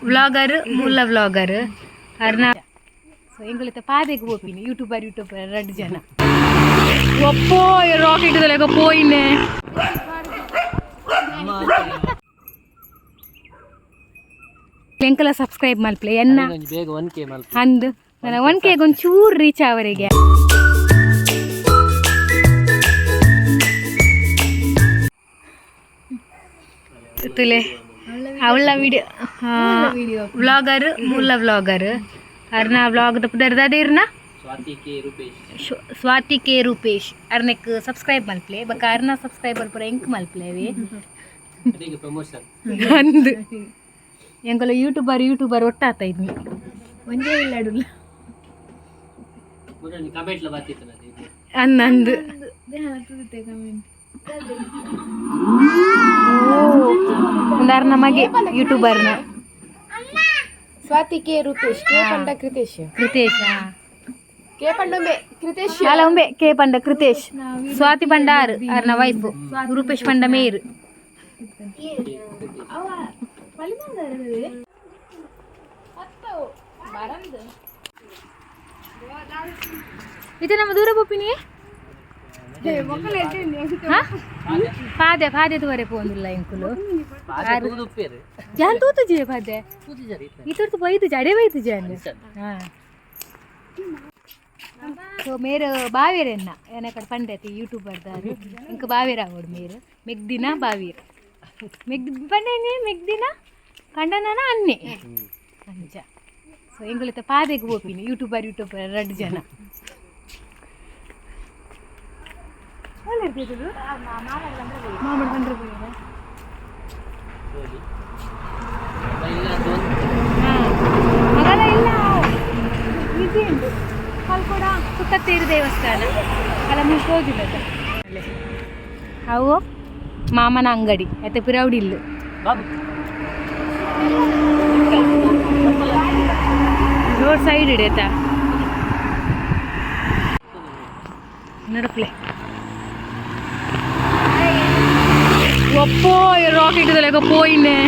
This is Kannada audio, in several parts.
ವ್ಲಾಗರ್ ಮುಲ್ಲ ವ್ಲಾಗರ್ ಅರ್ನಾ ಸೊ ಎಂಗಳತ್ತ ಪಾದೆಗೆ ಹೋಗ್ತೀನಿ ಯೂಟ್ಯೂಬರ್ ಎರಡು ಜನ ಒಪ್ಪೋ ರಾಕೆಟ್ ತಲೆಗ ಪೋಯಿನೆ ಎಂಕಲ ಸಬ್ಸ್ಕ್ರೈಬ್ ಮಲ್ಪ್ಲೆ ಎನ್ನ ಅಂದು ನನ್ನ 1K ಒಂಚೂರು ರೀಚ್ ಅವರಿಗೆ ತುಲೆ ಅವಳ ವಿಡಿಯೋ ವ್ಲಾಗರ್ ಮುಲ್ಲ ವ್ಲಾಗರ್ ಅರ್ನ ವ್ಲಾಗ್ ದರ್ದಾದಿರ್ನ ಸ್ವಾತಿ ಕೆ ರೂಪೇಶ್ ಅರ್ನಕ್ ಸಬ್ಸ್ಕ್ರೈಬ್ ಮಲ್ಪ್ಲೆ ಬಕ ಅರ್ನ ಸಬ್ಸ್ಕ್ರೈಬರ್ ಪೂರ ಎಂಕ್ ಮಲ್ಪ್ಲೇವಿ ಅಂದು ಎಂಕಲ ಯೂಟ್ಯೂಬರ್ ಒಟ್ಟಾತ ಇದ್ನಿ ಒಂದೇ ಇಲ್ಲಾಡುಲ್ಲ ಅಂದು ಒಂದಾರ ನಮಗೆ ಯೂಟ್ಯೂಬರ್ನ ಸ್ವಾತಿ ಕೆ ರೂಪೇಶ್ ಕೆ ಪಂಡ ಕೃತೇಶ್ ಕೆ ಪಂಡೊಂಬೆ ಕೃತೇಶ್ ಅಲ್ಲ ಒಂಬೆ ಕೆ ಪಂಡ ಕೃತೇಶ್ ಸ್ವಾತಿ ಪಂಡಾರ್ ಅರ್ನ ವೈಫ್ ರೂಪೇಶ್ ಪಂಡ ಮೇರ್ ಇದು ನಮ್ಮ ದೂರ ಪೋಪಿನಿ ಪಾದೆ ತುವರೆ ಪೋಂದಿಲ್ಲ ಎಂಕುಲು ಜಾನ್ ತೂತು ಜೆ ಪಾದೆ ಇತರ್ತು ಬೈತು ಜಡೆ ಬೈತು ಜಾನ್ ಸೊ ಮೇರು ಬಾವೇರೆನ್ನ ಏನ ಕಡೆ ಪಂಡತಿ ಯೂಟ್ಯೂಬರ್ ದಾರು ಇಂಕ ಬಾವೇರ ಆಗೋಡು ಮೇರು ಮೆಗ್ದಿನ ಬಾವೀರ್ ಪಂಡೇನೆ ಮೆಗ್ದಿನ ಕಂಡನ ಅನ್ನೆ ಅಂಜ ಸೊ ಎಂಗಳತ್ತ ಪಾದೆಗೆ ಹೋಗ್ತೀನಿ ಯೂಟ್ಯೂಬರ್ ಎರಡು ಜನ ಮಾಮೂಲು ಬಂದ್ರೆ ಹಾಂ ಇಲ್ಲ ಈಸಿ ಉಂಟು ಕಲ್ಕೊಡ ಸುತ್ತತ್ತೇರು ದೇವಸ್ಥಾನ ಅಲ್ಲ ಮುಗಿಸಿ ಹೋಗಿಲ್ಲ ಅಲ್ಲೇ ಅವು ಮಾಮನ ಅಂಗಡಿ ಮತ್ತೆ ಪಿರೌಡಿ ಇಲ್ಲು ರೋಡ್ ಸೈಡ್ ಇಡೇತಾ ನಡಪ್ಲೆ ಒಪ್ಪೋ ರಾಕೆಟ್ ತಲೆಗ ಪೋಯಿನೆ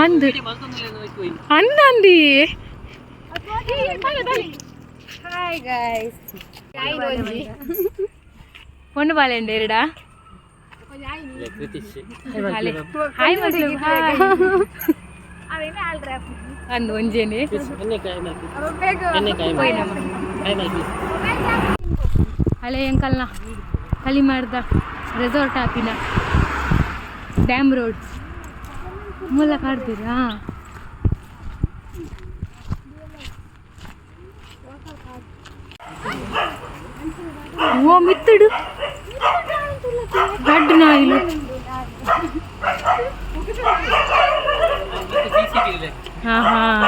ಅಂದು ಅಂದಿ ಹಾಯ್ ಗೈಸ್ ಒಂದು ಬಾಳೆಂಡೆ ಎರಡಾ ಹಾಯ್ ಮಗಳು ಅಂದು ಒಂಜೇನೆ ಹಳೆ ಅಂಕಲ್ನ ಖಾಲಿ ಮಾಡ್ದ ರೆಸಾರ್ಟ್ ಹಾಕಿನ ಡ್ಯಾಮ್ ರೋಡ್ ಮೂಲ ಕಾಡ್ತೀರಾ ಓ ಮಿತ್ತಡು ದೊಡ್ಡ ನಾಯಿಲು ಹಾಂ ಹಾಂ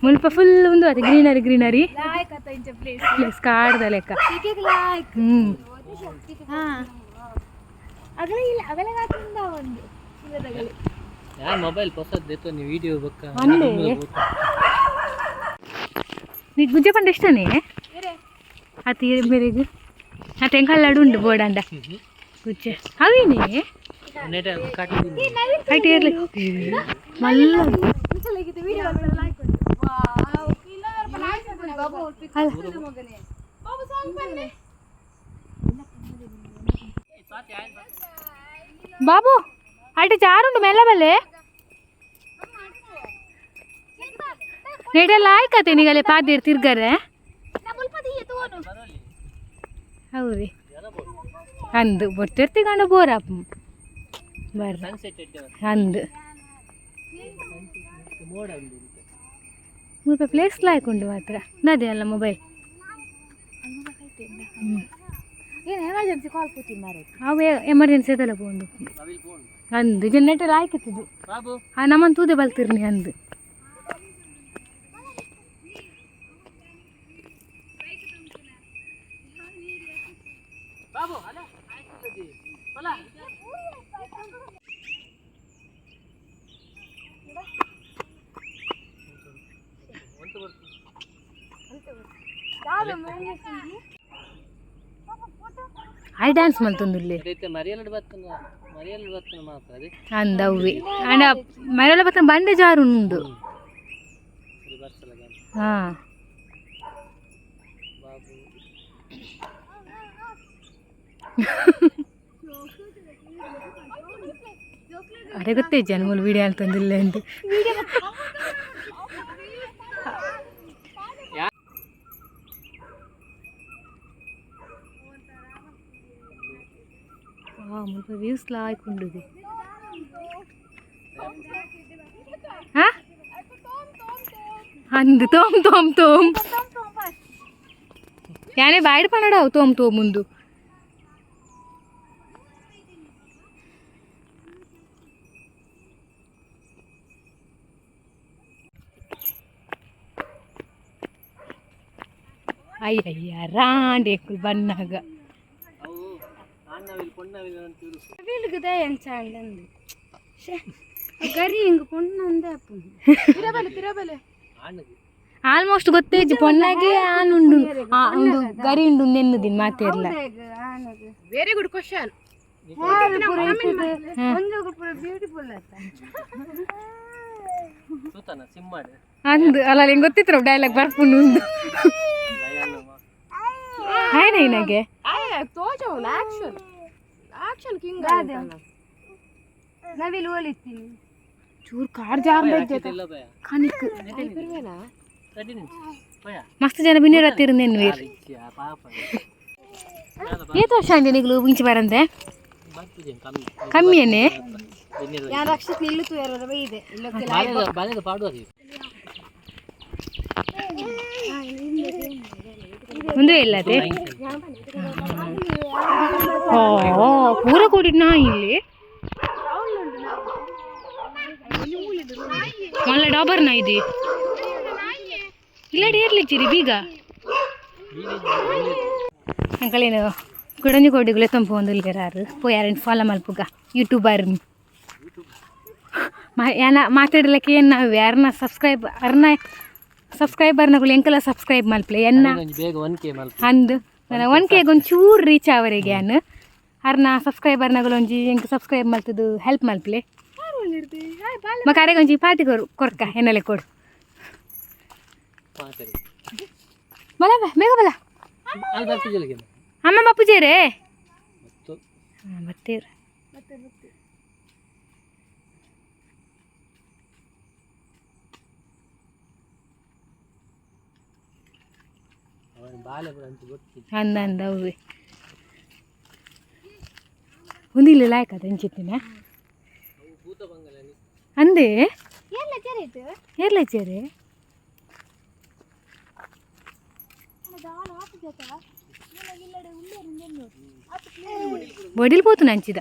ಮುಲ್ಪ ಫುಲ್ ಒಂದು ಅದು ಗ್ರೀನರಿ ಪ್ಲೇಸ್ ಕಾಡ್ದ ಲೆಕ್ಕ నీకు గుజ్జ పండు ఇష్టనే అది మెరుగు అది ఎంకల్లాడు ఉండు బోడండ గుజ్జ అవినే మళ్ళీ బాబు అటు చారుండు మెల్లబల్లే ರೇಟೆಲ್ಲ ಆಯ್ಕತೆ ನೀಗಲೇ ಪಾದೇರು ತಿರ್ಗರೆ ಹೌದು ಅಂದು ಬೊಟ್ಟಿರ್ತಿಕೊಂಡು ಬೋರಪ್ಪ ಬರ್ರ ಅಂದು ಮುಲ್ಪ ಪ್ಲೇಸ್ ಲಾಯ್ಕೊಂಡು ಮಾತ್ರ ನದೇ ಅಲ್ಲ ಮೊಬೈಲ್ ಏನು ಎಮರ್ಜೆನ್ಸಿ ಕಾಲ್ ಕೂತಿದ್ದಾರೆ ಅವು ಎಮರ್ಜೆನ್ಸಿ ಅದೆಲ್ಲ ಬೋದು ಅಂದು ಜನರೇಟರ್ ಆಯ್ಕತ್ತಿದ್ದು ನಮ್ಮನ್ನು ತೂದೆ ಬಲ್ತಿರ್ನಿ ಅಂದು ಆಯ್ ಡ್ಯಾನ್ಸ್ ಮಲ್ತೊಂದುಲ್ಲೆ ಅಂದ ಅವ್ವೆ ಅಂಡ ಮರೆಯಲ್ಲ ಬತ್ತ ಬಂಡೆ ಜಾರು ಉಂಡು ಹಾ ಅದೇ ಗೊತ್ತೇ ಜನಮೂಲ ವಿಡಿಯೋ ಅಂತಂದಿಲ್ಲ ಅಂತ ಮುಲ್ಪ ವ್ಯೂಸ್ ಲಾಯ್ಕೊಂಡುದು ಅಂದು ತೋಮ್ ತೋಮ್ ತೋಮ್ ಯಾನೇ ಬಾಯ್ಡ್ ಪನ್ನಡಾವು ತೋಮ್ ತೋಮ್ ಮುಂದು ಅಯ್ಯಯ್ಯ ರಾಂಡೆ ಬನ್ನಾಗ ಆಲ್ಮೋಸ್ಟ್ ಗೊತ್ತೇ ಪೊನ್ನಾಗೆ ಆನುಂಡು ಒಂದು ಗರಿ ಉಂಡು ನೆನ್ನುದಿನ್ ಮಾತೇರ್ಲ ವೆರಿ ಗುಡ್ ಕ್ವಶನ್ ಅಂದು ಅಲ್ಲ ನಿಂಗೆ ಗೊತ್ತಿತ್ರ ಡೈಲಾಗ್ ಬರ್ಪುಂಡು ಉಂದು ಹಾಯ್ ನನಗೆ ತೋಜವಲ್ಲ ಆಕ್ಷನ್ ಆಕ್ಷನ್ ಕಿಂಗ್ ನಾವಿಲ್ಲಿ ಹೋಲಿಸ್ತೀನಿ ಚೂರು ಕಾರ್ ಜಾರ್ ಕನಿಕ್ ಮಸ್ತ್ ಜನ ಬಿನ್ನಿರತ್ತಿರಂದೇನು ಏತು ವರ್ಷ ಅಂದೆ ನಿಗ್ಲು ಮುಂಚೆ ಬರಂದೆ ಕಮ್ಮಿಯನ್ನೇ ಯಾರು ಅಕ್ಷತ್ ನಿಲ್ಲುತ್ತು ಯಾರು ಇದೆ ಮುಂದೆ ಇಲ್ಲದೆ ಓ ಪೂರ ಕೂಡಿನ ಇಲ್ಲಿ ಮಲ್ಲ ಡಾಬರ್ನ ಇದೆ ಇಲ್ಲ ಏರ್ಲಿಚ್ಚಿರಿ ಬೀಗ ಅಂಕಲೇನು ಕುಡಂಜಿ ಕೋಡಿಗುಲೆ ತಂಪು ಒಂದು ಇಲ್ಲಾರು ಪೋ ಯಾರೇನು ಫಾಲೋ ಮಲ್ಪುಗ ಯೂಟ್ಯೂಬರ್ ಯಾನ ಮಾತಾಡಲಿಕ್ಕೆ ಏನು ನಾವು ಯಾರನ್ನ ಸಬ್ಸ್ಕ್ರೈಬರ್ನಗಳು ಎಂಕಲ್ಲ ಸಬ್ಸ್ಕ್ರೈಬ್ ಮಲ್ಪಲೆ ಎನ್ನ ಅಂದು ನಾನು 1K ಒಂಚೂರು ರೀಚ್ ಅವರಿಗೆ ಅನ್ನು ಅರ್ನ ಸಬ್ಸ್ಕ್ರೈಬರ್ನಗಳು ಒಂಜಿ ಎಂಕ ಸಬ್ಸ್ಕ್ರೈಬ್ ಮಲ್ತದು ಹೆಲ್ಪ್ ಮಲ್ಪಲೆ ಮಕಾರೆಗೆ ಒಂಜಿ ಪಾರ್ಟಿ ಕೊರ್ಕ ಎನ್ನಲೆ ಕೊಡು ಬಲ ಬೇಗ ಬಲ ಅಮ್ಮ ಬಪ್ಪುಜೇರೇ ಬರ್ತೇವ್ರ ಅಂದ ಅವ್ವೆ ಒಂದಿಲ್ಲ ಲಾಯ್ಕದ ಎಂಚಿತ್ತಿನ ಅಂದೆ ಏರ್ಲಚೇರೆ ಬಡಿಲ್ పోతు నంచిద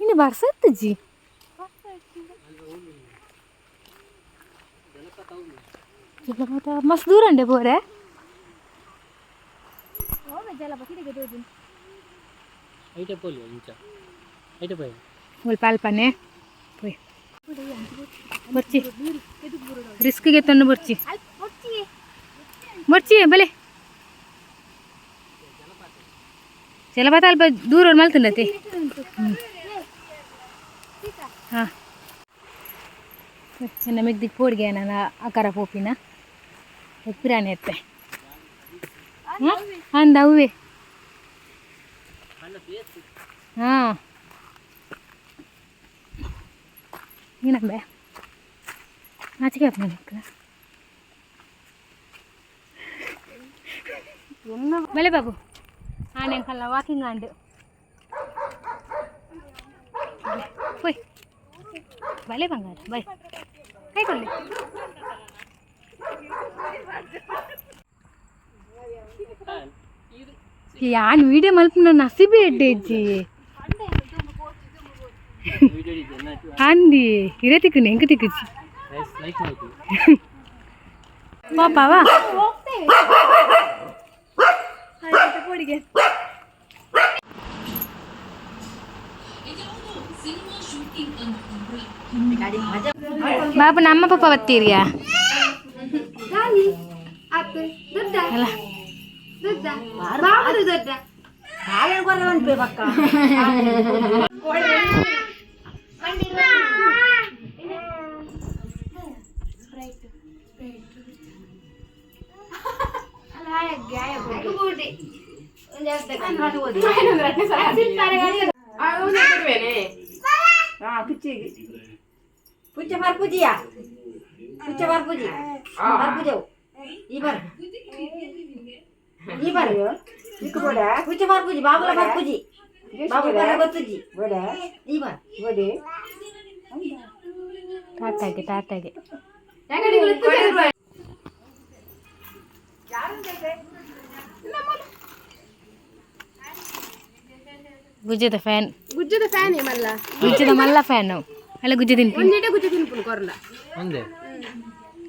ಇನ್ನು ಬರ್ಸತ್ತಜ್ಜಿ ಜಲಪಾತ ಮಸ್ತ್ ದೂರ ಅಂಡೆ ಬೋರೆ ಸ್ವಲ್ಪ ಅಲ್ಪನೆ ಬರ್ಚಿ ರಿಸ್ಕ್ಗೆ ತಂದು ಬರ್ಚಿ ಬಲೆ ಜಲಪಾತ ಅಲ್ಪ ದೂರ ಮಲ್ತಂಡತಿ ಹಾಂ ನಮಗೆ ದಿಕ್ಕು ಪೋಡಿಗೆ ನಾನು ಆಕಾರ ಪೋಪಿನ ಉಪ್ಪಿರಾಣಿ ಎತ್ತೆ ಅಂದ ಅವ್ವೆ ಹಾಂ ಏನಂಬೆ ನಾಚಿಕೆ ಆಯ್ತು ನನಗೆ ಬಲೆ ಬಾಬು ಆನೆ ಕಲ್ಲ ವಾಕಿಂಗ್ ಆಂಡು ಹೋಯ್ ಬಲೆ ಬಂಗಾರ ಬೈ ಕೈಕೊಳ್ಳಿ ಯಾನ್ ವಿಡಿಯೋ ಮಲ್ಪ ನಾನು ನಸಿಬೆ ಎಡ್ಡೆಜ್ಜಿ ಅಂದಿ ಹಿರೇ ತಿಕ್ಕನೆ ಹೆಂಗೆ ತಿಕ್ಕಚ್ಚಿ ಪಾಪವಾ ಬಾಬು ನಮ್ಮ ಪಾಪ ಬತ್ತೀರಿಯಾ ಅಲ್ಲ पुच्छ मार पुजिया पुच्छ मार पुजी मार पुजो ई बार इक बोड़ा पुच्छ मार पुजी बाबूला मार पुजी बाबू बार ಗೊತ್ತುಜಿ बोड़ा ई बार बोड़े ತಾತಾಗೆ ಗುಜ್ಜದ ಫ್ಯಾನ್ ಮಲ್ಲ ಗುಜ್ಜದ ಮಲ್ಲ ಫ್ಯಾನ್ ಅಲ್ಲ ಗುಜ್ಜ ತಿನ್ಪು ಒಂದೇಟೆ ಗುಜ್ಜೆ ತಿನ್ಪುನು ಕೊರ್ಲ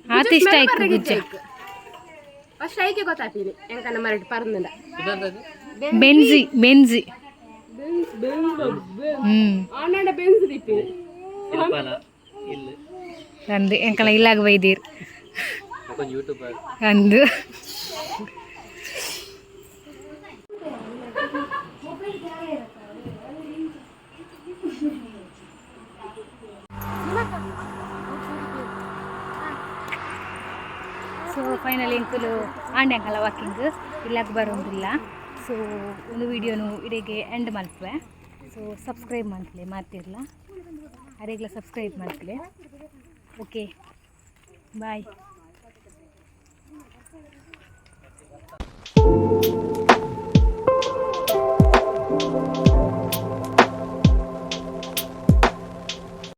ಆತ ಇಷ್ಟ ಆಯ್ತು ಗುಜ್ಜ ಫಸ್ಟ್ ಐಕೆ ಗೊತ್ತಾಗ್ತೀನಿ ಎಂಕನ ಮರಟ್ ಪರ್ನದ ಬೆಂಜಿ ಆನಂಡ ಬೆಂಜ್ ದಿಪ್ಪಿ ಅಂದು ಎಂಕಲ ಇಲ್ಲಾಗ ಬೈದೀರ್ ಅಂದು ಸೊ ಫೈನಲಿ ಎಂಕುಲು ಆಂಡ್ಯಂಕಲ ವಾಕಿಂಗ್ ಇಲ್ಲಕ್ಕೆ ಬರೋದಿಲ್ಲ ಸೊ ಒಂದು ವಿಡಿಯೋನು ಇಡೆಗೆ ಎಂಡ್ ಮಲ್ಪೆ ಸೊ ಸಬ್ಸ್ಕ್ರೈಬ್ ಮಾಡ್ಲಿ ಮಾಡ್ತಿರ್ಲ ಅರೆಗ್ಲ ಸಬ್ಸ್ಕ್ರೈಬ್ ಮಾಡ್ಲಿ ಓಕೆ ಬಾಯ್